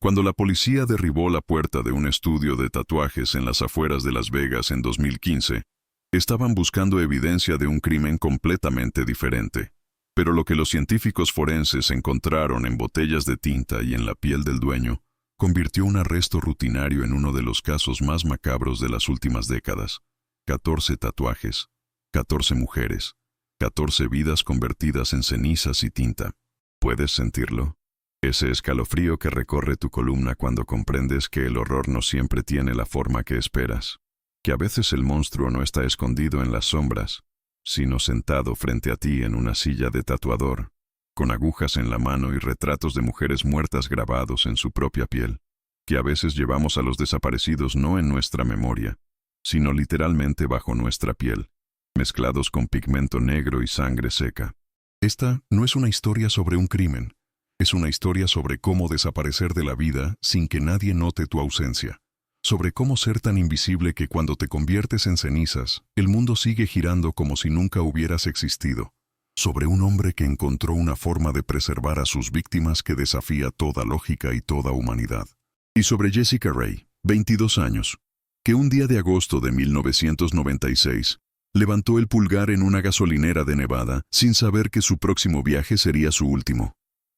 Cuando la policía derribó la puerta de un estudio de tatuajes en las afueras de Las Vegas en 2015, estaban buscando evidencia de un crimen completamente diferente. Pero lo que los científicos forenses encontraron en botellas de tinta y en la piel del dueño convirtió un arresto rutinario en uno de los casos más macabros de las últimas décadas. 14 tatuajes, 14 mujeres, 14 vidas convertidas en cenizas y tinta. ¿Puedes sentirlo? Ese escalofrío que recorre tu columna cuando comprendes que el horror no siempre tiene la forma que esperas, que a veces el monstruo no está escondido en las sombras, sino sentado frente a ti en una silla de tatuador, con agujas en la mano y retratos de mujeres muertas grabados en su propia piel, que a veces llevamos a los desaparecidos no en nuestra memoria, sino literalmente bajo nuestra piel, mezclados con pigmento negro y sangre seca. Esta no es una historia sobre un crimen. Es una historia sobre cómo desaparecer de la vida sin que nadie note tu ausencia. Sobre cómo ser tan invisible que cuando te conviertes en cenizas, el mundo sigue girando como si nunca hubieras existido. Sobre un hombre que encontró una forma de preservar a sus víctimas que desafía toda lógica y toda humanidad. Y sobre Jessica Ray, 22 años, que un día de agosto de 1996, levantó el pulgar en una gasolinera de Nevada sin saber que su próximo viaje sería su último.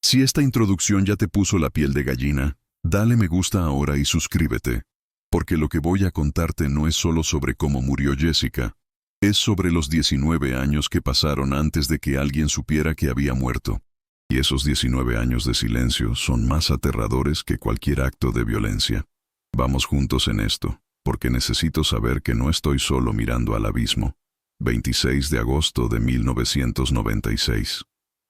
Si esta introducción ya te puso la piel de gallina, dale me gusta ahora y suscríbete, porque lo que voy a contarte no es solo sobre cómo murió Jessica, es sobre los 19 años que pasaron antes de que alguien supiera que había muerto. Y esos 19 años de silencio son más aterradores que cualquier acto de violencia. Vamos juntos en esto, porque necesito saber que no estoy solo mirando al abismo. 26 de agosto de 1996.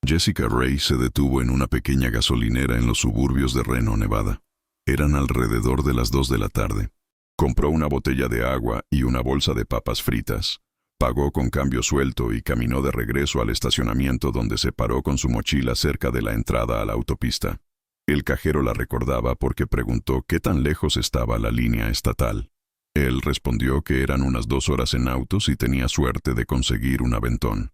Jessica Ray se detuvo en una pequeña gasolinera en los suburbios de Reno, Nevada. Eran alrededor de las 2 de la tarde. Compró una botella de agua y una bolsa de papas fritas. Pagó con cambio suelto y caminó de regreso al estacionamiento donde se paró con su mochila cerca de la entrada a la autopista. El cajero la recordaba porque preguntó qué tan lejos estaba la línea estatal. Él respondió que eran unas 2 horas en autos y tenía suerte de conseguir un aventón.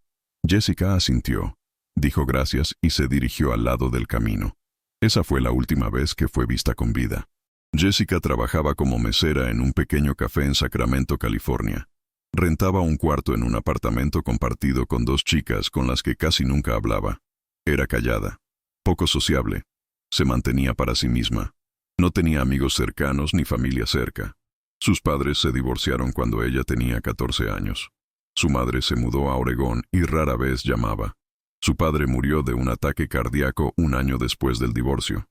Jessica asintió. Dijo gracias y se dirigió al lado del camino. Esa fue la última vez que fue vista con vida. Jessica trabajaba como mesera en un pequeño café en Sacramento, California. Rentaba un cuarto en un apartamento compartido con 2 chicas con las que casi nunca hablaba. Era callada, poco sociable. Se mantenía para sí misma. No tenía amigos cercanos ni familia cerca. Sus padres se divorciaron cuando ella tenía 14 años. Su madre se mudó a Oregón y rara vez llamaba. Su padre murió de un ataque cardíaco un año después del divorcio.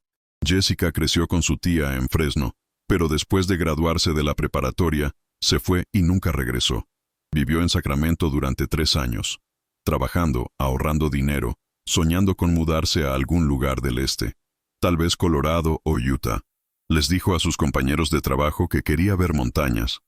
Jessica creció con su tía en Fresno, pero después de graduarse de la preparatoria, se fue y nunca regresó. Vivió en Sacramento durante 3 años, trabajando, ahorrando dinero, soñando con mudarse a algún lugar del este, tal vez Colorado o Utah. Les dijo a sus compañeros de trabajo que quería ver montañas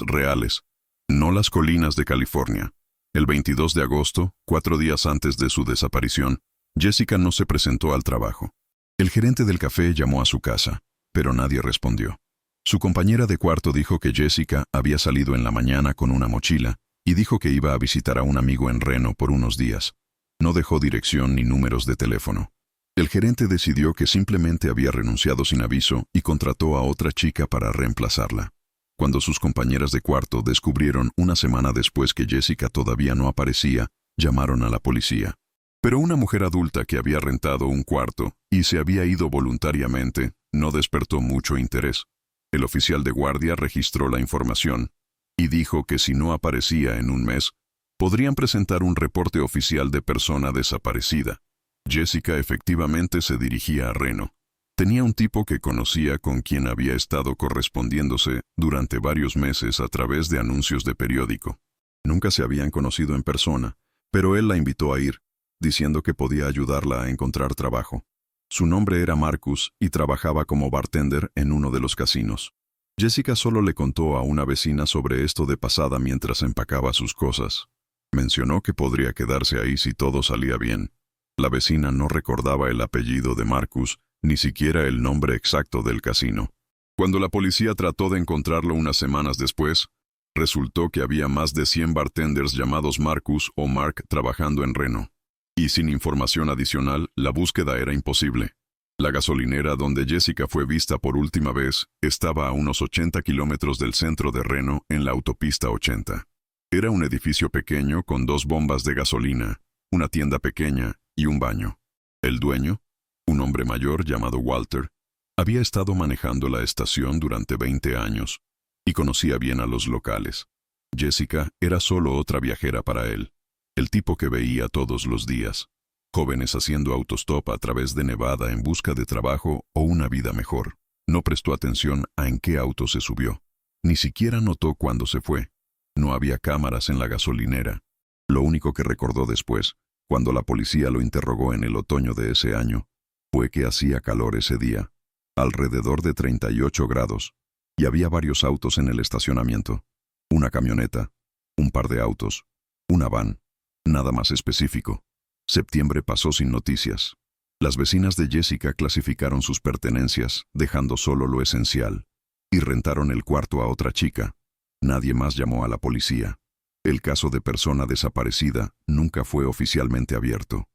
reales, no las colinas de California. El 22 de agosto, 4 días antes de su desaparición, Jessica no se presentó al trabajo. El gerente del café llamó a su casa, pero nadie respondió. Su compañera de cuarto dijo que Jessica había salido en la mañana con una mochila y dijo que iba a visitar a un amigo en Reno por unos días. No dejó dirección ni números de teléfono. El gerente decidió que simplemente había renunciado sin aviso y contrató a otra chica para reemplazarla. Cuando sus compañeras de cuarto descubrieron una semana después que Jessica todavía no aparecía, llamaron a la policía. Pero una mujer adulta que había rentado un cuarto y se había ido voluntariamente no despertó mucho interés. El oficial de guardia registró la información y dijo que si no aparecía en un mes, podrían presentar un reporte oficial de persona desaparecida. Jessica efectivamente se dirigía a Reno. Tenía un tipo que conocía con quien había estado correspondiéndose durante varios meses a través de anuncios de periódico. Nunca se habían conocido en persona, pero él la invitó a ir, diciendo que podía ayudarla a encontrar trabajo. Su nombre era Marcus y trabajaba como bartender en uno de los casinos. Jessica solo le contó a una vecina sobre esto de pasada mientras empacaba sus cosas. Mencionó que podría quedarse ahí si todo salía bien. La vecina no recordaba el apellido de Marcus, ni siquiera el nombre exacto del casino. Cuando la policía trató de encontrarlo unas semanas después, resultó que había más de 100 bartenders llamados Marcus o Mark trabajando en Reno. Y sin información adicional, la búsqueda era imposible. La gasolinera donde Jessica fue vista por última vez estaba a unos 80 kilómetros del centro de Reno en la autopista 80. Era un edificio pequeño con 2 bombas de gasolina, una tienda pequeña y un baño. El dueño, un hombre mayor llamado Walter, había estado manejando la estación durante 20 años y conocía bien a los locales. Jessica era solo otra viajera para él, el tipo que veía todos los días. Jóvenes haciendo autostop a través de Nevada en busca de trabajo o una vida mejor. No prestó atención a en qué auto se subió. Ni siquiera notó cuándo se fue. No había cámaras en la gasolinera. Lo único que recordó después, cuando la policía lo interrogó en el otoño de ese año, fue que hacía calor ese día, alrededor de 38 grados, y había varios autos en el estacionamiento. Una camioneta, un par de autos, una van, nada más específico. Septiembre pasó sin noticias. Las vecinas de Jessica clasificaron sus pertenencias, dejando solo lo esencial, y rentaron el cuarto a otra chica. Nadie más llamó a la policía. El caso de persona desaparecida nunca fue oficialmente abierto.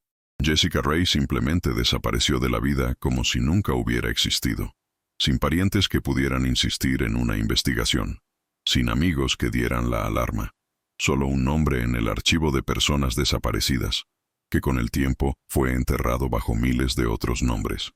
Jessica Ray simplemente desapareció de la vida como si nunca hubiera existido, sin parientes que pudieran insistir en una investigación, sin amigos que dieran la alarma. Solo un nombre en el archivo de personas desaparecidas, que con el tiempo fue enterrado bajo miles de otros nombres.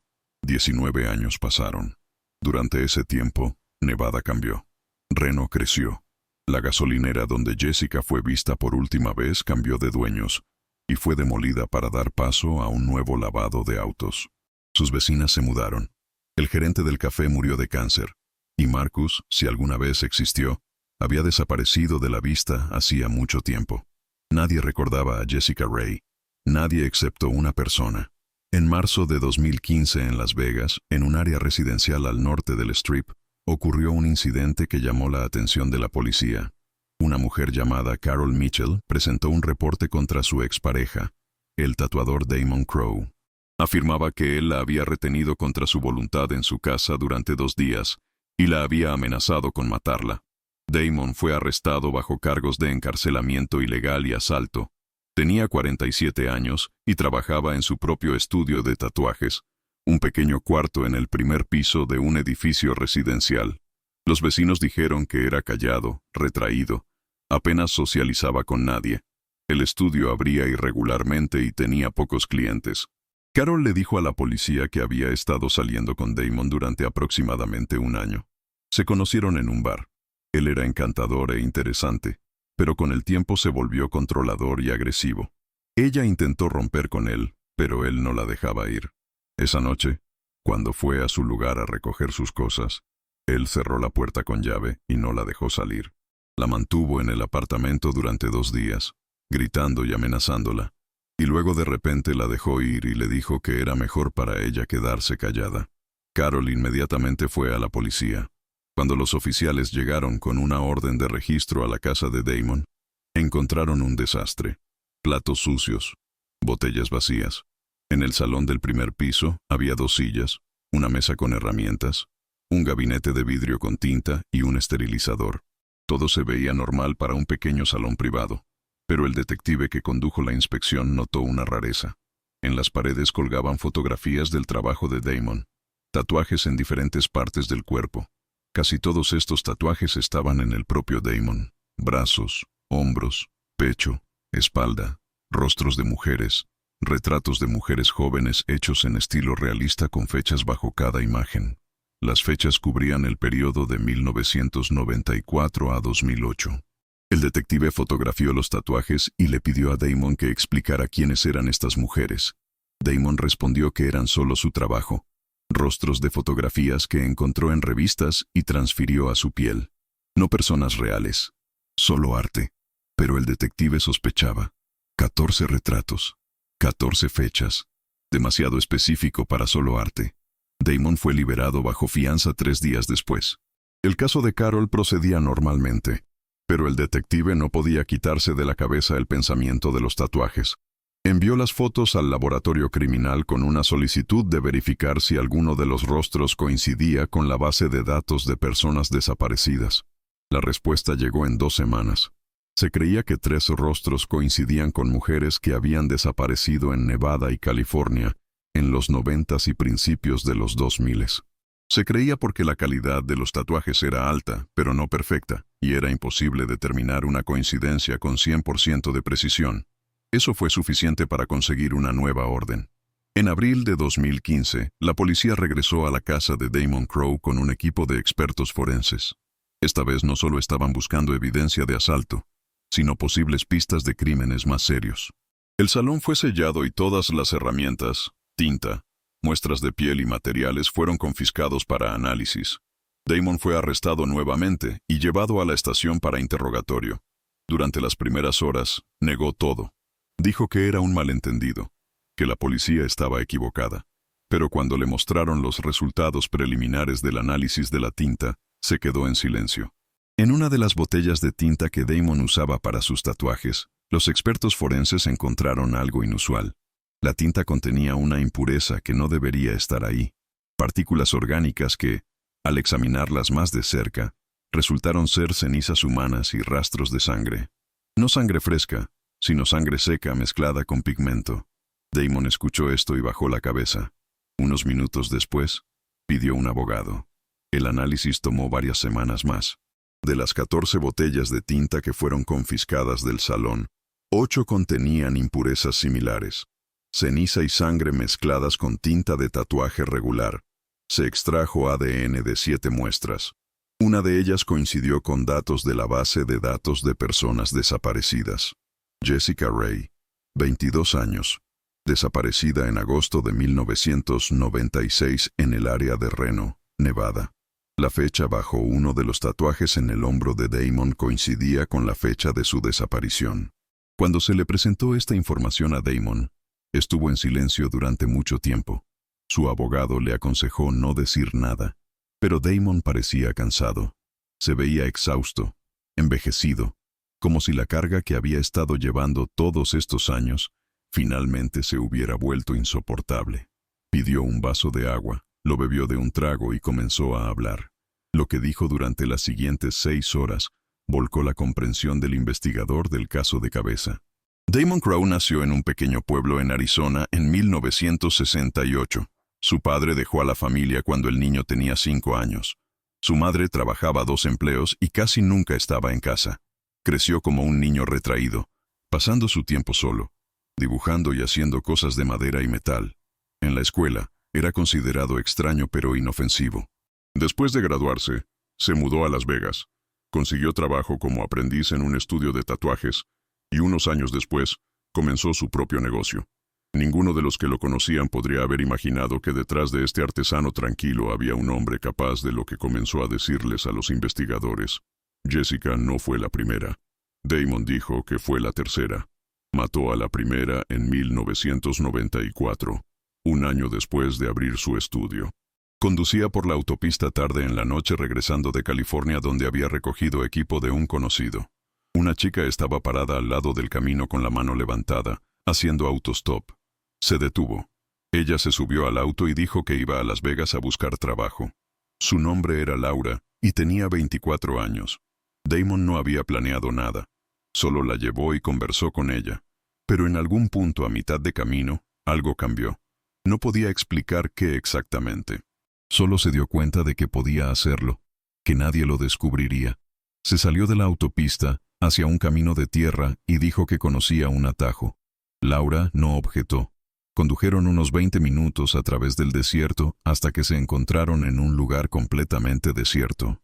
19 años pasaron. Durante ese tiempo, Nevada cambió. Reno creció. La gasolinera donde Jessica fue vista por última vez cambió de dueños y fue demolida para dar paso a un nuevo lavado de autos. Sus vecinas se mudaron. El gerente del café murió de cáncer, y Marcus, si alguna vez existió, había desaparecido de la vista hacía mucho tiempo. Nadie recordaba a Jessica Ray. Nadie excepto una persona. En marzo de 2015 en Las Vegas, en un área residencial al norte del Strip, ocurrió un incidente que llamó la atención de la policía. Una mujer llamada Carol Mitchell presentó un reporte contra su expareja, el tatuador Damon Crowe. Afirmaba que él la había retenido contra su voluntad en su casa durante 2 días y la había amenazado con matarla. Damon fue arrestado bajo cargos de encarcelamiento ilegal y asalto. Tenía 47 años y trabajaba en su propio estudio de tatuajes, un pequeño cuarto en el primer piso de un edificio residencial. Los vecinos dijeron que era callado, retraído, apenas socializaba con nadie. El estudio abría irregularmente y tenía pocos clientes. Carol le dijo a la policía que había estado saliendo con Damon durante aproximadamente 1 año. Se conocieron en un bar. Él era encantador e interesante, pero con el tiempo se volvió controlador y agresivo. Ella intentó romper con él, pero él no la dejaba ir. Esa noche, cuando fue a su lugar a recoger sus cosas, él cerró la puerta con llave y no la dejó salir. La mantuvo en el apartamento durante 2 días, gritando y amenazándola, y luego de repente la dejó ir y le dijo que era mejor para ella quedarse callada. Carol inmediatamente fue a la policía. Cuando los oficiales llegaron con una orden de registro a la casa de Damon, encontraron un desastre. Platos sucios, botellas vacías. En el salón del primer piso había 2 sillas, una mesa con herramientas, un gabinete de vidrio con tinta y un esterilizador. Todo se veía normal para un pequeño salón privado, pero el detective que condujo la inspección notó una rareza. En las paredes colgaban fotografías del trabajo de Damon, tatuajes en diferentes partes del cuerpo. Casi todos estos tatuajes estaban en el propio Damon: brazos, hombros, pecho, espalda, rostros de mujeres, retratos de mujeres jóvenes hechos en estilo realista con fechas bajo cada imagen. Las fechas cubrían el periodo de 1994 a 2008. El detective fotografió los tatuajes y le pidió a Damon que explicara quiénes eran estas mujeres. Damon respondió que eran solo su trabajo, rostros de fotografías que encontró en revistas y transfirió a su piel. No personas reales, solo arte. Pero el detective sospechaba. 14 retratos, 14 fechas, demasiado específico para solo arte. Damon fue liberado bajo fianza 3 días después. El caso de Carol procedía normalmente, pero el detective no podía quitarse de la cabeza el pensamiento de los tatuajes. Envió las fotos al laboratorio criminal con una solicitud de verificar si alguno de los rostros coincidía con la base de datos de personas desaparecidas. La respuesta llegó en 2 semanas. Se creía que 3 rostros coincidían con mujeres que habían desaparecido en Nevada y California en los 90s y principios de los 2000s. Se creía porque la calidad de los tatuajes era alta, pero no perfecta, y era imposible determinar una coincidencia con 100% de precisión. Eso fue suficiente para conseguir una nueva orden. En abril de 2015, la policía regresó a la casa de Damon Crowe con un equipo de expertos forenses. Esta vez no solo estaban buscando evidencia de asalto, sino posibles pistas de crímenes más serios. El salón fue sellado y todas las herramientas, tinta, muestras de piel y materiales fueron confiscados para análisis. Damon fue arrestado nuevamente y llevado a la estación para interrogatorio. Durante las primeras horas, negó todo. Dijo que era un malentendido, que la policía estaba equivocada. Pero cuando le mostraron los resultados preliminares del análisis de la tinta, se quedó en silencio. En una de las botellas de tinta que Damon usaba para sus tatuajes, los expertos forenses encontraron algo inusual. La tinta contenía una impureza que no debería estar ahí. Partículas orgánicas que, al examinarlas más de cerca, resultaron ser cenizas humanas y rastros de sangre. No sangre fresca, sino sangre seca mezclada con pigmento. Damon escuchó esto y bajó la cabeza. Unos minutos después, pidió un abogado. El análisis tomó varias semanas más. De las 14 botellas de tinta que fueron confiscadas del salón, 8 contenían impurezas similares. Ceniza y sangre mezcladas con tinta de tatuaje regular. Se extrajo ADN de 7 muestras. Una de ellas coincidió con datos de la base de datos de personas desaparecidas. Jessica Ray, 22 años, desaparecida en agosto de 1996 en el área de Reno, Nevada. La fecha bajo uno de los tatuajes en el hombro de Damon coincidía con la fecha de su desaparición. Cuando se le presentó esta información a Damon, estuvo en silencio durante mucho tiempo. Su abogado le aconsejó no decir nada, pero Damon parecía cansado. Se veía exhausto, envejecido, como si la carga que había estado llevando todos estos años finalmente se hubiera vuelto insoportable. Pidió un vaso de agua, lo bebió de un trago y comenzó a hablar. Lo que dijo durante las siguientes 6 horas volcó la comprensión del investigador del caso de cabeza. Damon Crowe nació en un pequeño pueblo en Arizona en 1968. Su padre dejó a la familia cuando el niño tenía 5 años. Su madre trabajaba 2 empleos y casi nunca estaba en casa. Creció como un niño retraído, pasando su tiempo solo, dibujando y haciendo cosas de madera y metal. En la escuela, era considerado extraño pero inofensivo. Después de graduarse, se mudó a Las Vegas. Consiguió trabajo como aprendiz en un estudio de tatuajes y unos años después comenzó su propio negocio. Ninguno de los que lo conocían podría haber imaginado que detrás de este artesano tranquilo había un hombre capaz de lo que comenzó a decirles a los investigadores. Jessica no fue la primera. Damon dijo que fue la tercera. Mató a la primera en 1994, un año después de abrir su estudio. Conducía por la autopista tarde en la noche regresando de California donde había recogido equipo de un conocido. Una chica estaba parada al lado del camino con la mano levantada, haciendo autostop. Se detuvo. Ella se subió al auto y dijo que iba a Las Vegas a buscar trabajo. Su nombre era Laura y tenía 24 años. Damon no había planeado nada. Solo la llevó y conversó con ella. Pero en algún punto a mitad de camino, algo cambió. No podía explicar qué exactamente. Solo se dio cuenta de que podía hacerlo, que nadie lo descubriría. Se salió de la autopista hacia un camino de tierra y dijo que conocía un atajo. Laura no objetó. Condujeron unos 20 minutos a través del desierto hasta que se encontraron en un lugar completamente desierto.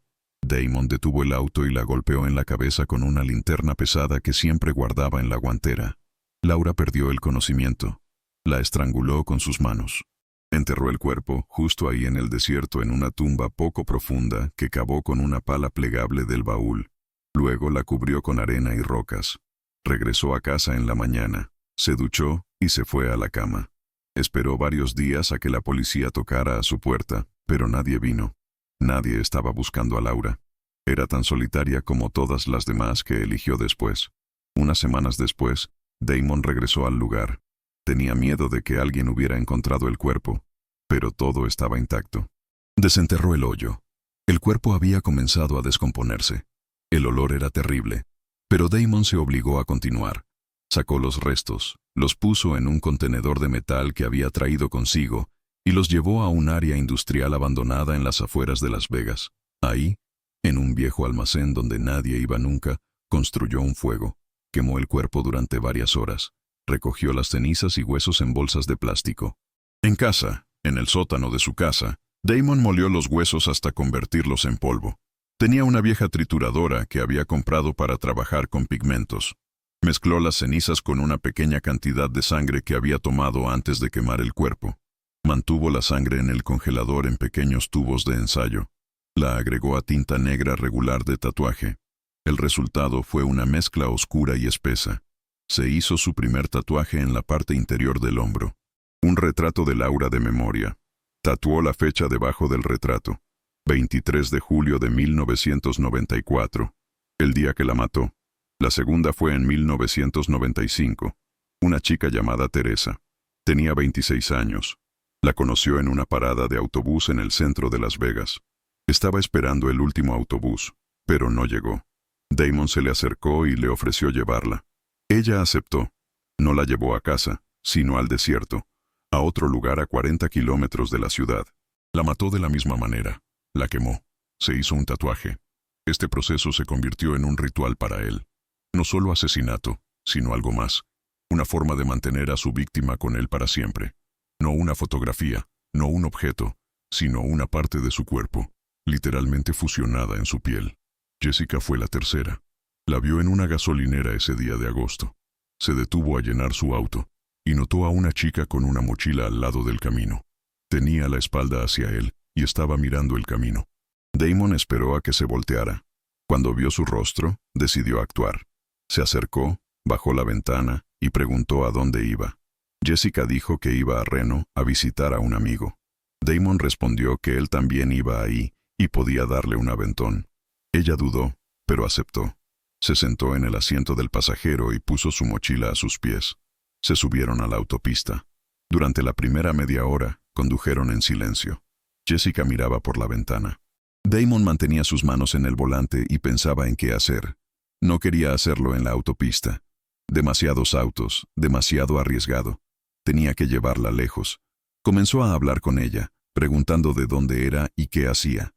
Damon detuvo el auto y la golpeó en la cabeza con una linterna pesada que siempre guardaba en la guantera. Laura perdió el conocimiento. La estranguló con sus manos. Enterró el cuerpo justo ahí en el desierto en una tumba poco profunda que cavó con una pala plegable del baúl. Luego la cubrió con arena y rocas. Regresó a casa en la mañana, se duchó y se fue a la cama. Esperó varios días a que la policía tocara a su puerta, pero nadie vino. Nadie estaba buscando a Laura. Era tan solitaria como todas las demás que eligió después. Unas semanas después, Damon regresó al lugar. Tenía miedo de que alguien hubiera encontrado el cuerpo, pero todo estaba intacto. Desenterró el hoyo. El cuerpo había comenzado a descomponerse. El olor era terrible, pero Damon se obligó a continuar. Sacó los restos, los puso en un contenedor de metal que había traído consigo y los llevó a un área industrial abandonada en las afueras de Las Vegas. Ahí, en un viejo almacén donde nadie iba nunca, construyó un fuego, quemó el cuerpo durante varias horas, recogió las cenizas y huesos en bolsas de plástico. En casa, en el sótano de su casa, Damon molió los huesos hasta convertirlos en polvo. Tenía una vieja trituradora que había comprado para trabajar con pigmentos. Mezcló las cenizas con una pequeña cantidad de sangre que había tomado antes de quemar el cuerpo. Mantuvo la sangre en el congelador en pequeños tubos de ensayo. La agregó a tinta negra regular de tatuaje. El resultado fue una mezcla oscura y espesa. Se hizo su primer tatuaje en la parte interior del hombro. Un retrato de Laura de memoria. Tatuó la fecha debajo del retrato. 23 de julio de 1994. El día que la mató. La segunda fue en 1995. Una chica llamada Teresa. Tenía 26 años. La conoció en una parada de autobús en el centro de Las Vegas. Estaba esperando el último autobús, pero no llegó. Damon se le acercó y le ofreció llevarla. Ella aceptó. No la llevó a casa, sino al desierto, a otro lugar a 40 kilómetros de la ciudad. La mató de la misma manera. La quemó. Se hizo un tatuaje. Este proceso se convirtió en un ritual para él. No solo asesinato, sino algo más. Una forma de mantener a su víctima con él para siempre. No una fotografía, no un objeto, sino una parte de su cuerpo, literalmente fusionada en su piel. Jessica fue la tercera. La vio en una gasolinera ese día de agosto. Se detuvo a llenar su auto y notó a una chica con una mochila al lado del camino. Tenía la espalda hacia él y estaba mirando el camino. Damon esperó a que se volteara. Cuando vio su rostro, decidió actuar. Se acercó, bajó la ventana y preguntó a dónde iba. Jessica dijo que iba a Reno a visitar a un amigo. Damon respondió que él también iba ahí y podía darle un aventón. Ella dudó, pero aceptó. Se sentó en el asiento del pasajero y puso su mochila a sus pies. Se subieron a la autopista. Durante la primera media hora, condujeron en silencio. Jessica miraba por la ventana. Damon mantenía sus manos en el volante y pensaba en qué hacer. No quería hacerlo en la autopista. Demasiados autos, demasiado arriesgado. Tenía que llevarla lejos. Comenzó a hablar con ella, preguntando de dónde era y qué hacía.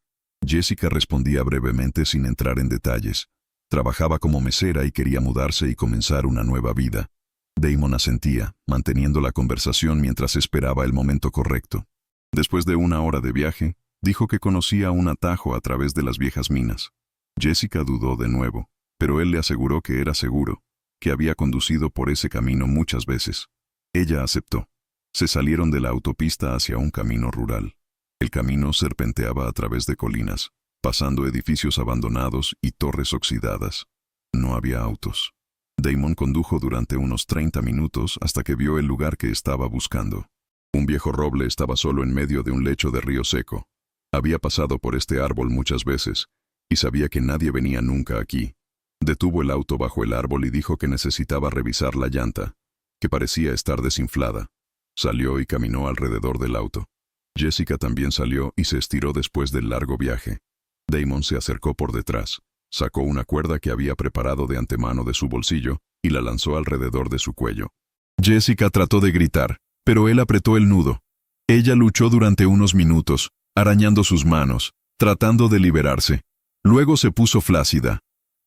Jessica respondía brevemente sin entrar en detalles. Trabajaba como mesera y quería mudarse y comenzar una nueva vida. Damon asentía, manteniendo la conversación mientras esperaba el momento correcto. Después de una hora de viaje, dijo que conocía un atajo a través de las viejas minas. Jessica dudó de nuevo, pero él le aseguró que era seguro, que había conducido por ese camino muchas veces. Ella aceptó. Se salieron de la autopista hacia un camino rural. El camino serpenteaba a través de colinas, pasando edificios abandonados y torres oxidadas. No había autos. Damon condujo durante unos 30 minutos hasta que vio el lugar que estaba buscando. Un viejo roble estaba solo en medio de un lecho de río seco. Había pasado por este árbol muchas veces, y sabía que nadie venía nunca aquí. Detuvo el auto bajo el árbol y dijo que necesitaba revisar la llanta, que parecía estar desinflada. Salió y caminó alrededor del auto. Jessica también salió y se estiró después del largo viaje. Damon se acercó por detrás, sacó una cuerda que había preparado de antemano de su bolsillo y la lanzó alrededor de su cuello. Jessica trató de gritar, pero él apretó el nudo. Ella luchó durante unos minutos, arañando sus manos, tratando de liberarse. Luego se puso flácida.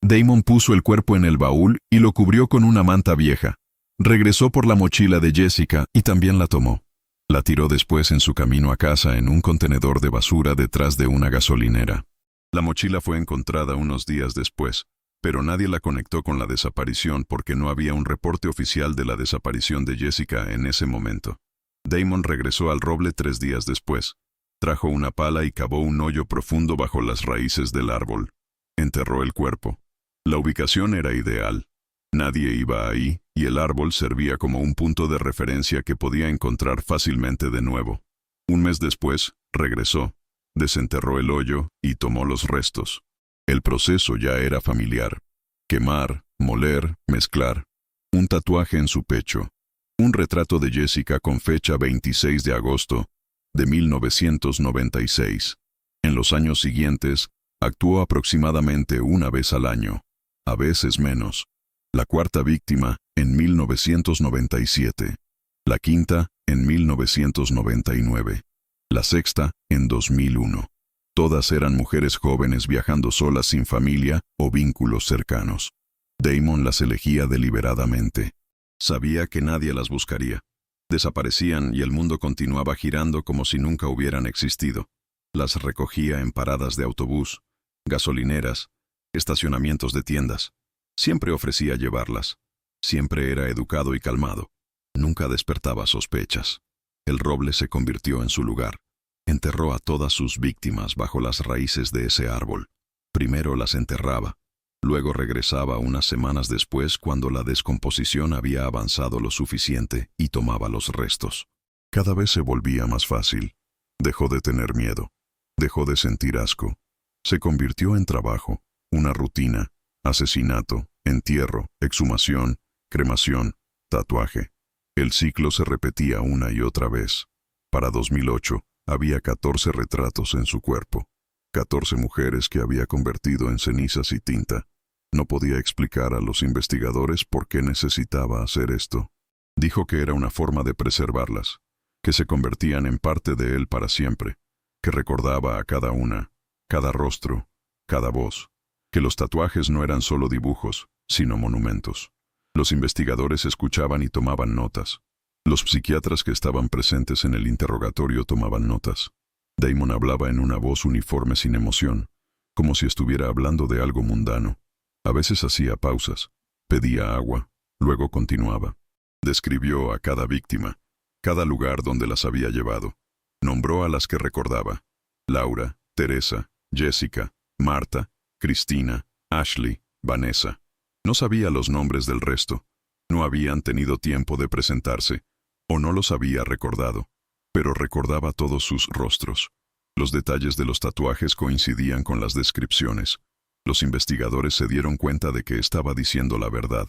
Damon puso el cuerpo en el baúl y lo cubrió con una manta vieja. Regresó por la mochila de Jessica y también la tomó. La tiró después en su camino a casa en un contenedor de basura detrás de una gasolinera. La mochila fue encontrada unos días después, pero nadie la conectó con la desaparición porque no había un reporte oficial de la desaparición de Jessica en ese momento. Damon regresó al roble 3 días después. Trajo una pala y cavó un hoyo profundo bajo las raíces del árbol. Enterró el cuerpo. La ubicación era ideal. Nadie iba ahí, y el árbol servía como un punto de referencia que podía encontrar fácilmente de nuevo. Un mes después, regresó, desenterró el hoyo y tomó los restos. El proceso ya era familiar. Quemar, moler, mezclar. Un tatuaje en su pecho. Un retrato de Jessica con fecha 26 de agosto de 1996. En los años siguientes, actuó aproximadamente una vez al año, a veces menos. La cuarta víctima, en 1997, la quinta en 1999, la sexta en 2001. Todas eran mujeres jóvenes viajando solas sin familia o vínculos cercanos. Damon las elegía deliberadamente. Sabía que nadie las buscaría. Desaparecían y el mundo continuaba girando como si nunca hubieran existido. Las recogía en paradas de autobús, gasolineras, estacionamientos de tiendas. Siempre ofrecía llevarlas. Siempre era educado y calmado. Nunca despertaba sospechas. El roble se convirtió en su lugar. Enterró a todas sus víctimas bajo las raíces de ese árbol. Primero las enterraba. Luego regresaba unas semanas después cuando la descomposición había avanzado lo suficiente y tomaba los restos. Cada vez se volvía más fácil. Dejó de tener miedo. Dejó de sentir asco. Se convirtió en trabajo, una rutina, asesinato, entierro, exhumación, cremación, tatuaje. El ciclo se repetía una y otra vez. Para 2008, había 14 retratos en su cuerpo. 14 mujeres que había convertido en cenizas y tinta. No podía explicar a los investigadores por qué necesitaba hacer esto. Dijo que era una forma de preservarlas, que se convertían en parte de él para siempre, que recordaba a cada una, cada rostro, cada voz, que los tatuajes no eran solo dibujos, sino monumentos. Los investigadores escuchaban y tomaban notas. Los psiquiatras que estaban presentes en el interrogatorio tomaban notas. Damon hablaba en una voz uniforme sin emoción, como si estuviera hablando de algo mundano. A veces hacía pausas, pedía agua, luego continuaba. Describió a cada víctima, cada lugar donde las había llevado. Nombró a las que recordaba: Laura, Teresa, Jessica, Marta, Cristina, Ashley, Vanessa. No sabía los nombres del resto. No habían tenido tiempo de presentarse, o no los había recordado, pero recordaba todos sus rostros. Los detalles de los tatuajes coincidían con las descripciones. Los investigadores se dieron cuenta de que estaba diciendo la verdad.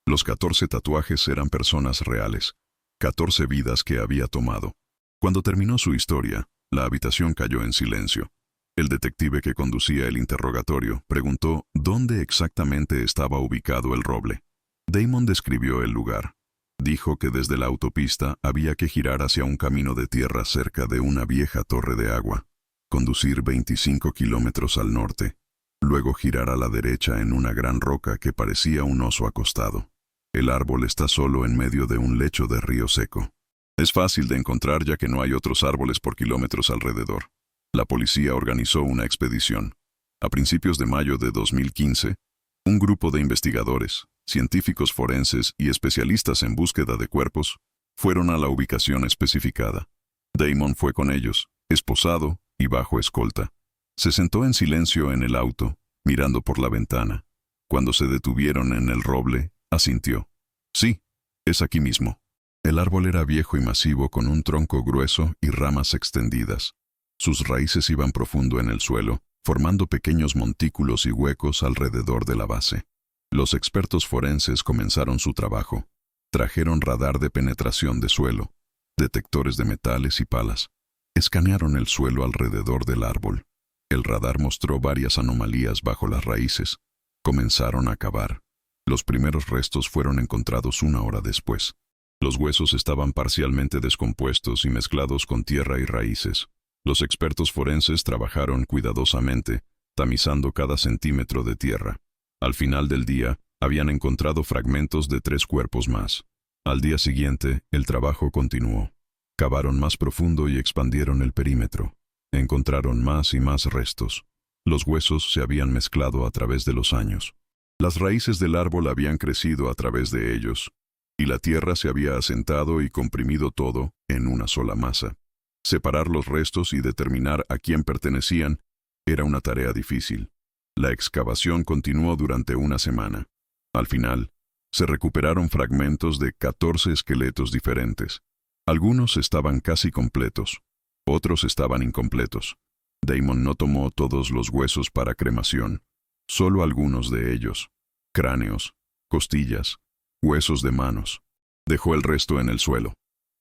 Los 14 tatuajes eran personas reales, 14 vidas que había tomado. Cuando terminó su historia, la habitación cayó en silencio. El detective que conducía el interrogatorio preguntó dónde exactamente estaba ubicado el roble. Damon describió el lugar. Dijo que desde la autopista había que girar hacia un camino de tierra cerca de una vieja torre de agua, conducir 25 kilómetros al norte, luego girar a la derecha en una gran roca que parecía un oso acostado. El árbol está solo en medio de un lecho de río seco. Es fácil de encontrar ya que no hay otros árboles por kilómetros alrededor. La policía organizó una expedición. A principios de mayo de 2015, un grupo de investigadores, científicos forenses y especialistas en búsqueda de cuerpos fueron a la ubicación especificada. Damon fue con ellos, esposado y bajo escolta. Se sentó en silencio en el auto, mirando por la ventana. Cuando se detuvieron en el roble, asintió. Sí, es aquí mismo. El árbol era viejo y masivo con un tronco grueso y ramas extendidas. Sus raíces iban profundo en el suelo, formando pequeños montículos y huecos alrededor de la base. Los expertos forenses comenzaron su trabajo. Trajeron radar de penetración de suelo, detectores de metales y palas. Escanearon el suelo alrededor del árbol. El radar mostró varias anomalías bajo las raíces. Comenzaron a cavar. Los primeros restos fueron encontrados una hora después. Los huesos estaban parcialmente descompuestos y mezclados con tierra y raíces. Los expertos forenses trabajaron cuidadosamente, tamizando cada centímetro de tierra. Al final del día, habían encontrado fragmentos de 3 cuerpos más. Al día siguiente, el trabajo continuó. Cavaron más profundo y expandieron el perímetro. Encontraron más y más restos. Los huesos se habían mezclado a través de los años. Las raíces del árbol habían crecido a través de ellos, y la tierra se había asentado y comprimido todo en una sola masa. Separar los restos y determinar a quién pertenecían era una tarea difícil. La excavación continuó durante una semana. Al final, se recuperaron fragmentos de 14 esqueletos diferentes. Algunos estaban casi completos, otros estaban incompletos. Damon no tomó todos los huesos para cremación, solo algunos de ellos: cráneos, costillas, huesos de manos. Dejó el resto en el suelo.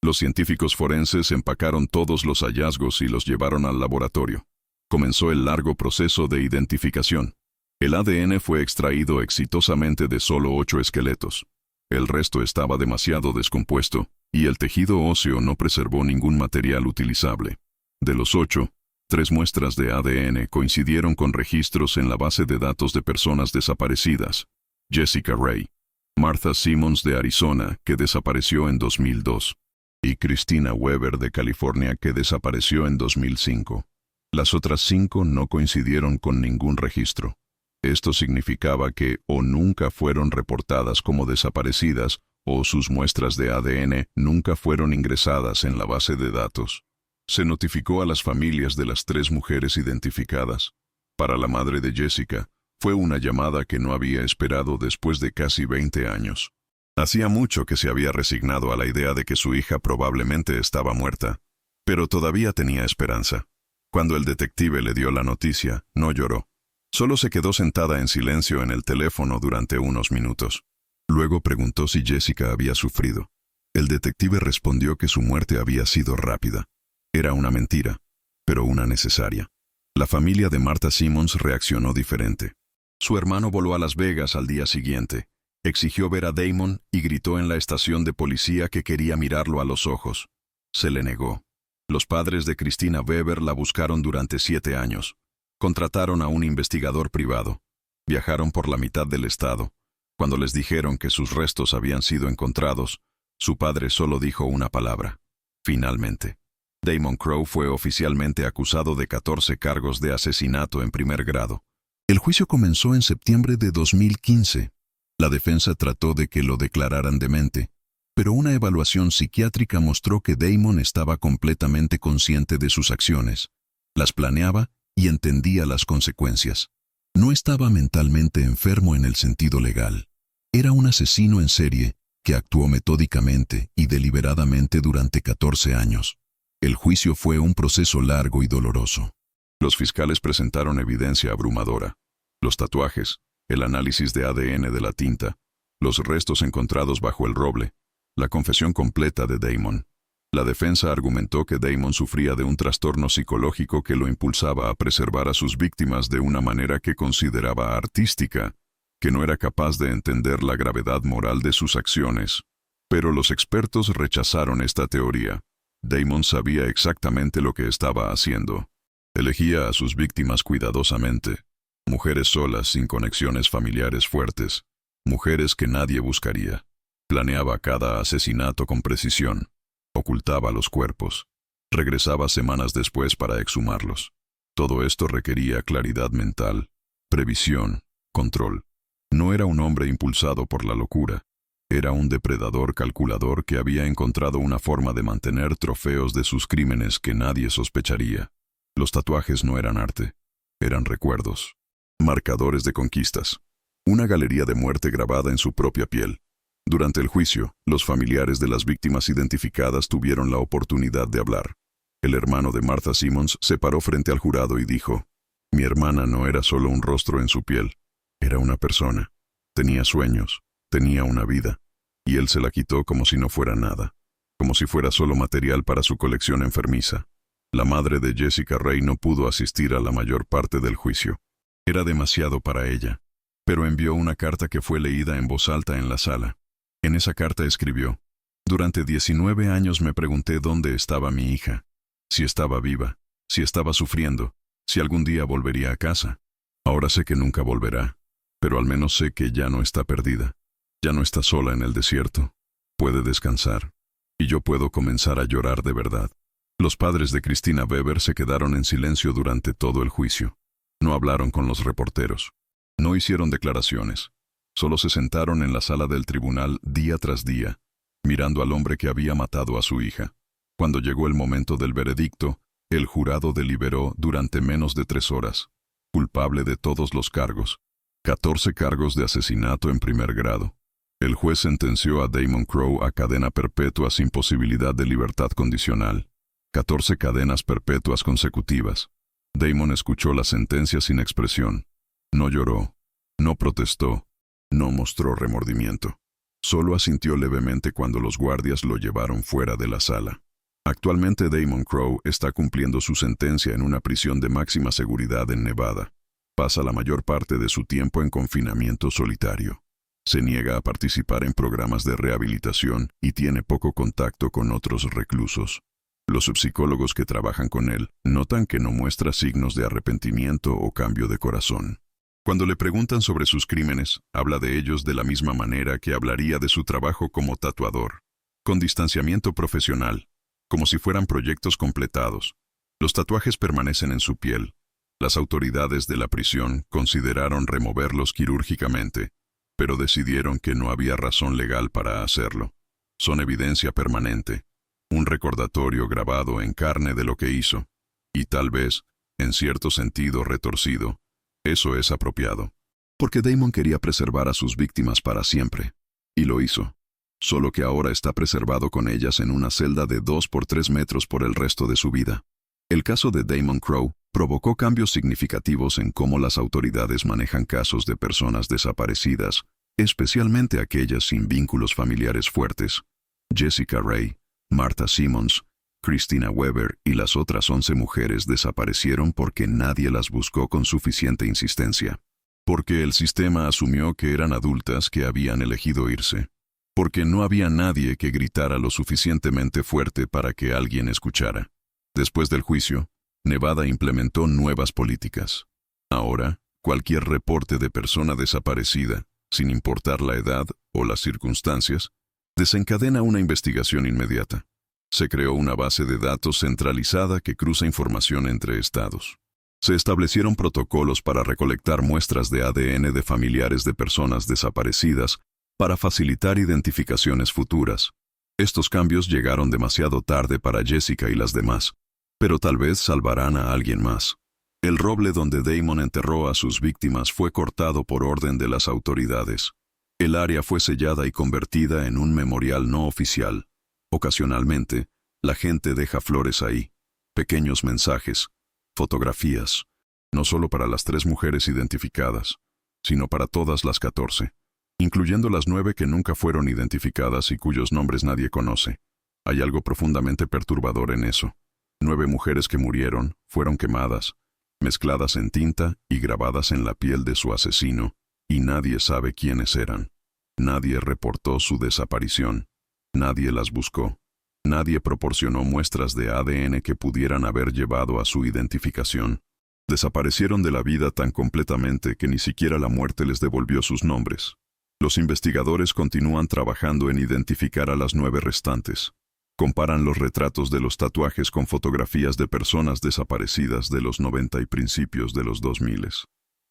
Los científicos forenses empacaron todos los hallazgos y los llevaron al laboratorio. Comenzó el largo proceso de identificación. El ADN fue extraído exitosamente de solo 8 esqueletos. El resto estaba demasiado descompuesto, y el tejido óseo no preservó ningún material utilizable. De los 8, 3 muestras de ADN coincidieron con registros en la base de datos de personas desaparecidas. Jessica Ray, Martha Simmons de Arizona, que desapareció en 2002, y Christina Weber de California, que desapareció en 2005. Las otras 5 no coincidieron con ningún registro. Esto significaba que o nunca fueron reportadas como desaparecidas o sus muestras de ADN nunca fueron ingresadas en la base de datos. Se notificó a las familias de las 3 mujeres identificadas. Para la madre de Jessica, fue una llamada que no había esperado después de casi 20 años. Hacía mucho que se había resignado a la idea de que su hija probablemente estaba muerta, pero todavía tenía esperanza. Cuando el detective le dio la noticia, no lloró. Solo se quedó sentada en silencio en el teléfono durante unos minutos. Luego preguntó si Jessica había sufrido. El detective respondió que su muerte había sido rápida. Era una mentira, pero una necesaria. La familia de Martha Simmons reaccionó diferente. Su hermano voló a Las Vegas al día siguiente, exigió ver a Damon y gritó en la estación de policía que quería mirarlo a los ojos. Se le negó. Los padres de Christina Weber la buscaron durante 7 años. Contrataron a un investigador privado. Viajaron por la mitad del estado. Cuando les dijeron que sus restos habían sido encontrados, su padre solo dijo una palabra: finalmente. Damon Crowe fue oficialmente acusado de 14 cargos de asesinato en primer grado. El juicio comenzó en septiembre de 2015. La defensa trató de que lo declararan demente, pero una evaluación psiquiátrica mostró que Damon estaba completamente consciente de sus acciones. Las planeaba y entendía las consecuencias. No estaba mentalmente enfermo en el sentido legal. Era un asesino en serie que actuó metódicamente y deliberadamente durante 14 años. El juicio fue un proceso largo y doloroso. Los fiscales presentaron evidencia abrumadora: los tatuajes, el análisis de ADN de la tinta, los restos encontrados bajo el roble, la confesión completa de Damon. La defensa argumentó que Damon sufría de un trastorno psicológico que lo impulsaba a preservar a sus víctimas de una manera que consideraba artística, que no era capaz de entender la gravedad moral de sus acciones. Pero los expertos rechazaron esta teoría. Damon sabía exactamente lo que estaba haciendo. Elegía a sus víctimas cuidadosamente. Mujeres solas sin conexiones familiares fuertes. Mujeres que nadie buscaría. Planeaba cada asesinato con precisión. Ocultaba los cuerpos. Regresaba semanas después para exhumarlos. Todo esto requería claridad mental, previsión, control. No era un hombre impulsado por la locura. Era un depredador calculador que había encontrado una forma de mantener trofeos de sus crímenes que nadie sospecharía. Los tatuajes no eran arte, eran recuerdos. Marcadores de conquistas. Una galería de muerte grabada en su propia piel. Durante el juicio, los familiares de las víctimas identificadas tuvieron la oportunidad de hablar. El hermano de Martha Simmons se paró frente al jurado y dijo: mi hermana no era solo un rostro en su piel, era una persona. Tenía sueños, tenía una vida, y él se la quitó como si no fuera nada, como si fuera solo material para su colección enfermiza. La madre de Jessica Ray no pudo asistir a la mayor parte del juicio. Era demasiado para ella, pero envió una carta que fue leída en voz alta en la sala. En esa carta escribió: durante 19 años me pregunté dónde estaba mi hija, si estaba viva, si estaba sufriendo, si algún día volvería a casa. Ahora sé que nunca volverá, pero al menos sé que ya no está perdida, ya no está sola en el desierto, puede descansar, y yo puedo comenzar a llorar de verdad. Los padres de Christina Weber se quedaron en silencio durante todo el juicio. No hablaron con los reporteros. No hicieron declaraciones. Solo se sentaron en la sala del tribunal día tras día, mirando al hombre que había matado a su hija. Cuando llegó el momento del veredicto, el jurado deliberó durante menos de 3 horas. Culpable de todos los cargos. 14 cargos de asesinato en primer grado. El juez sentenció a Damon Crowe a cadena perpetua sin posibilidad de libertad condicional. 14 cadenas perpetuas consecutivas. Damon escuchó la sentencia sin expresión. No lloró. No protestó. No mostró remordimiento. Solo asintió levemente cuando los guardias lo llevaron fuera de la sala. Actualmente Damon Crowe está cumpliendo su sentencia en una prisión de máxima seguridad en Nevada. Pasa la mayor parte de su tiempo en confinamiento solitario. Se niega a participar en programas de rehabilitación y tiene poco contacto con otros reclusos. Los psicólogos que trabajan con él notan que no muestra signos de arrepentimiento o cambio de corazón. Cuando le preguntan sobre sus crímenes, habla de ellos de la misma manera que hablaría de su trabajo como tatuador, con distanciamiento profesional, como si fueran proyectos completados. Los tatuajes permanecen en su piel. Las autoridades de la prisión consideraron removerlos quirúrgicamente, pero decidieron que no había razón legal para hacerlo. Son evidencia permanente, un recordatorio grabado en carne de lo que hizo, y tal vez, en cierto sentido retorcido, eso es apropiado. Porque Damon quería preservar a sus víctimas para siempre, y lo hizo. Solo que ahora está preservado con ellas en una celda de 2 por 3 metros por el resto de su vida. El caso de Damon Crowe provocó cambios significativos en cómo las autoridades manejan casos de personas desaparecidas, especialmente aquellas sin vínculos familiares fuertes. Jessica Ray, Martha Simmons, Christina Weber y las otras 11 mujeres desaparecieron porque nadie las buscó con suficiente insistencia. Porque el sistema asumió que eran adultas que habían elegido irse. Porque no había nadie que gritara lo suficientemente fuerte para que alguien escuchara. Después del juicio, Nevada implementó nuevas políticas. Ahora, cualquier reporte de persona desaparecida, sin importar la edad o las circunstancias, desencadena una investigación inmediata. Se creó una base de datos centralizada que cruza información entre estados. Se establecieron protocolos para recolectar muestras de ADN de familiares de personas desaparecidas para facilitar identificaciones futuras. Estos cambios llegaron demasiado tarde para Jessica y las demás, pero tal vez salvarán a alguien más. El roble donde Damon enterró a sus víctimas fue cortado por orden de las autoridades. El área fue sellada y convertida en un memorial no oficial. Ocasionalmente, la gente deja flores ahí, pequeños mensajes, fotografías, no solo para las 3 mujeres identificadas, sino para todas las 14, incluyendo las 9 que nunca fueron identificadas y cuyos nombres nadie conoce. Hay algo profundamente perturbador en eso. 9 mujeres que murieron, fueron quemadas, mezcladas en tinta y grabadas en la piel de su asesino, y nadie sabe quiénes eran. Nadie reportó su desaparición. Nadie las buscó. Nadie proporcionó muestras de ADN que pudieran haber llevado a su identificación. Desaparecieron de la vida tan completamente que ni siquiera la muerte les devolvió sus nombres. Los investigadores continúan trabajando en identificar a las 9 restantes. Comparan los retratos de los tatuajes con fotografías de personas desaparecidas de los 90 y principios de los 2000.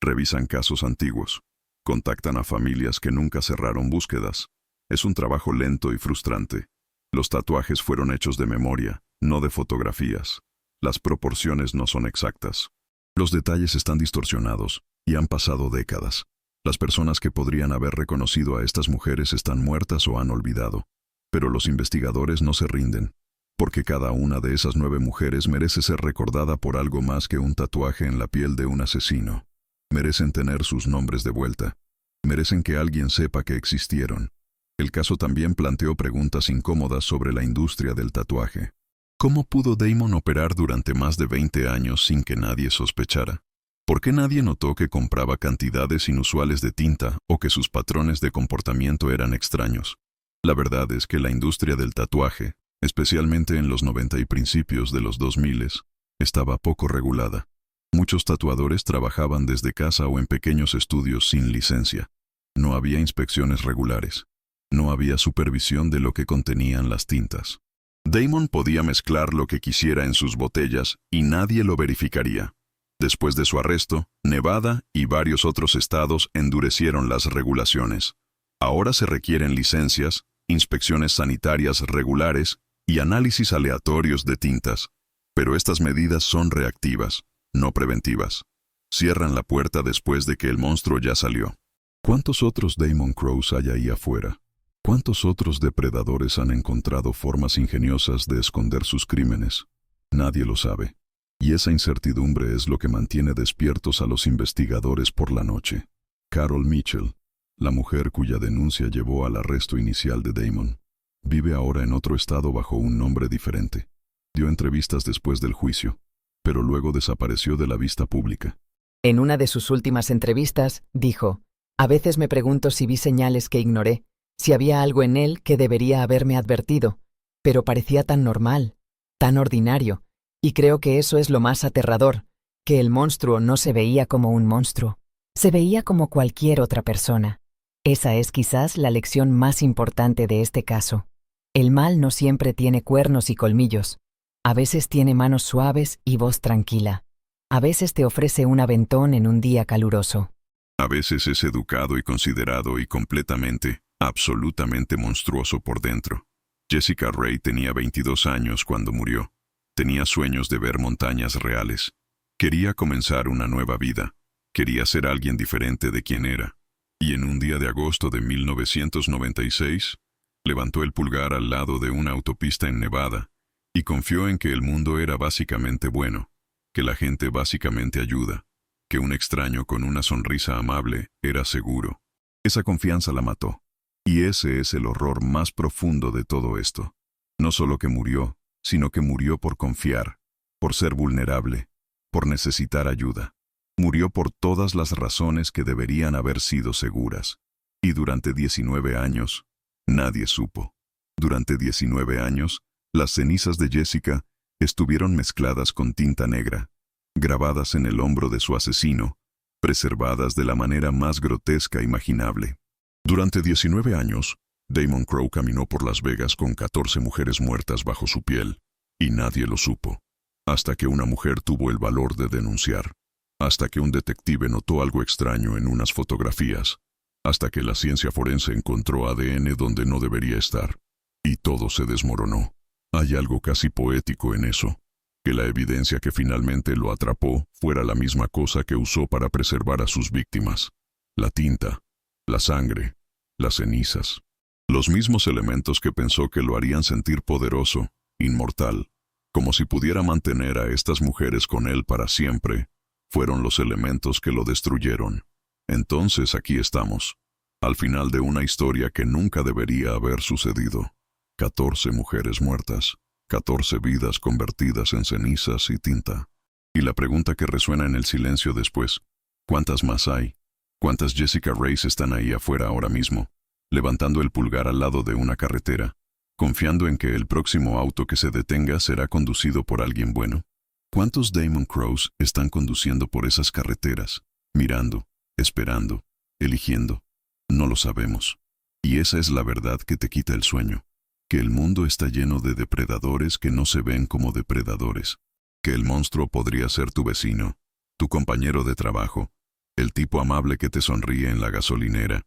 Revisan casos antiguos. Contactan a familias que nunca cerraron búsquedas. Es un trabajo lento y frustrante. Los tatuajes fueron hechos de memoria, no de fotografías. Las proporciones no son exactas. Los detalles están distorsionados, y han pasado décadas. Las personas que podrían haber reconocido a estas mujeres están muertas o han olvidado. Pero los investigadores no se rinden, porque cada una de esas 9 mujeres merece ser recordada por algo más que un tatuaje en la piel de un asesino. Merecen tener sus nombres de vuelta. Merecen que alguien sepa que existieron. El caso también planteó preguntas incómodas sobre la industria del tatuaje. ¿Cómo pudo Damon operar durante más de 20 años sin que nadie sospechara? ¿Por qué nadie notó que compraba cantidades inusuales de tinta o que sus patrones de comportamiento eran extraños? La verdad es que la industria del tatuaje, especialmente en los 90 y principios de los 2000, estaba poco regulada. Muchos tatuadores trabajaban desde casa o en pequeños estudios sin licencia. No había inspecciones regulares. No había supervisión de lo que contenían las tintas. Damon podía mezclar lo que quisiera en sus botellas y nadie lo verificaría. Después de su arresto, Nevada y varios otros estados endurecieron las regulaciones. Ahora se requieren licencias, inspecciones sanitarias regulares y análisis aleatorios de tintas. Pero estas medidas son reactivas, no preventivas. Cierran la puerta después de que el monstruo ya salió. ¿Cuántos otros Damon Crowes hay ahí afuera? ¿Cuántos otros depredadores han encontrado formas ingeniosas de esconder sus crímenes? Nadie lo sabe. Y esa incertidumbre es lo que mantiene despiertos a los investigadores por la noche. Carol Mitchell, la mujer cuya denuncia llevó al arresto inicial de Damon, vive ahora en otro estado bajo un nombre diferente. Dio entrevistas después del juicio, pero luego desapareció de la vista pública. En una de sus últimas entrevistas, dijo: A veces me pregunto si vi señales que ignoré, si había algo en él que debería haberme advertido, pero parecía tan normal, tan ordinario, y creo que eso es lo más aterrador, que el monstruo no se veía como un monstruo, se veía como cualquier otra persona. Esa es quizás la lección más importante de este caso. El mal no siempre tiene cuernos y colmillos. A veces tiene manos suaves y voz tranquila. A veces te ofrece un aventón en un día caluroso. A veces es educado y considerado y completamente, absolutamente monstruoso por dentro. Jessica Ray tenía 22 años cuando murió. Tenía sueños de ver montañas reales. Quería comenzar una nueva vida. Quería ser alguien diferente de quien era. Y en un día de agosto de 1996, levantó el pulgar al lado de una autopista en Nevada y confió en que el mundo era básicamente bueno, que la gente básicamente ayuda, que un extraño con una sonrisa amable era seguro. Esa confianza la mató. Y ese es el horror más profundo de todo esto. No solo que murió, sino que murió por confiar, por ser vulnerable, por necesitar ayuda. Murió por todas las razones que deberían haber sido seguras. Y durante 19 años, nadie supo. Durante 19 años, las cenizas de Jessica estuvieron mezcladas con tinta negra, grabadas en el hombro de su asesino, preservadas de la manera más grotesca imaginable. Durante 19 años, Damon Crowe caminó por Las Vegas con 14 mujeres muertas bajo su piel, y nadie lo supo. Hasta que una mujer tuvo el valor de denunciar. Hasta que un detective notó algo extraño en unas fotografías. Hasta que la ciencia forense encontró ADN donde no debería estar. Y todo se desmoronó. Hay algo casi poético en eso. Que la evidencia que finalmente lo atrapó fuera la misma cosa que usó para preservar a sus víctimas. La tinta, la sangre, las cenizas. Los mismos elementos que pensó que lo harían sentir poderoso, inmortal, como si pudiera mantener a estas mujeres con él para siempre, fueron los elementos que lo destruyeron. Entonces aquí estamos, al final de una historia que nunca debería haber sucedido. 14 mujeres muertas, 14 vidas convertidas en cenizas y tinta. Y la pregunta que resuena en el silencio después, ¿cuántas más hay? ¿Cuántas Jessica Rays están ahí afuera ahora mismo, levantando el pulgar al lado de una carretera, confiando en que el próximo auto que se detenga será conducido por alguien bueno? ¿Cuántos Damon Crowes están conduciendo por esas carreteras, mirando, esperando, eligiendo? No lo sabemos. Y esa es la verdad que te quita el sueño. Que el mundo está lleno de depredadores que no se ven como depredadores. Que el monstruo podría ser tu vecino, tu compañero de trabajo, el tipo amable que te sonríe en la gasolinera,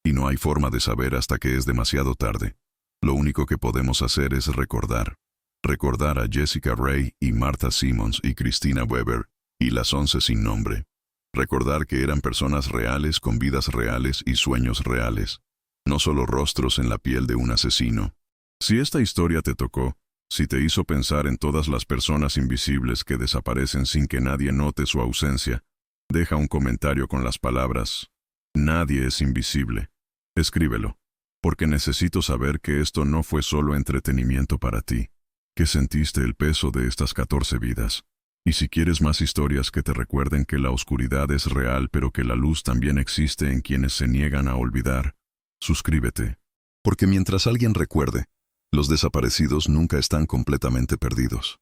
y no hay forma de saber hasta que es demasiado tarde. Lo único que podemos hacer es recordar. Recordar a Jessica Ray y Martha Simmons y Christina Weber y las 11 sin nombre. Recordar que eran personas reales con vidas reales y sueños reales, no solo rostros en la piel de un asesino. Si esta historia te tocó, si te hizo pensar en todas las personas invisibles que desaparecen sin que nadie note su ausencia, deja un comentario con las palabras «Nadie es invisible». Escríbelo, porque necesito saber que esto no fue solo entretenimiento para ti, que sentiste el peso de estas 14 vidas. Y si quieres más historias que te recuerden que la oscuridad es real pero que la luz también existe en quienes se niegan a olvidar, suscríbete. Porque mientras alguien recuerde, los desaparecidos nunca están completamente perdidos.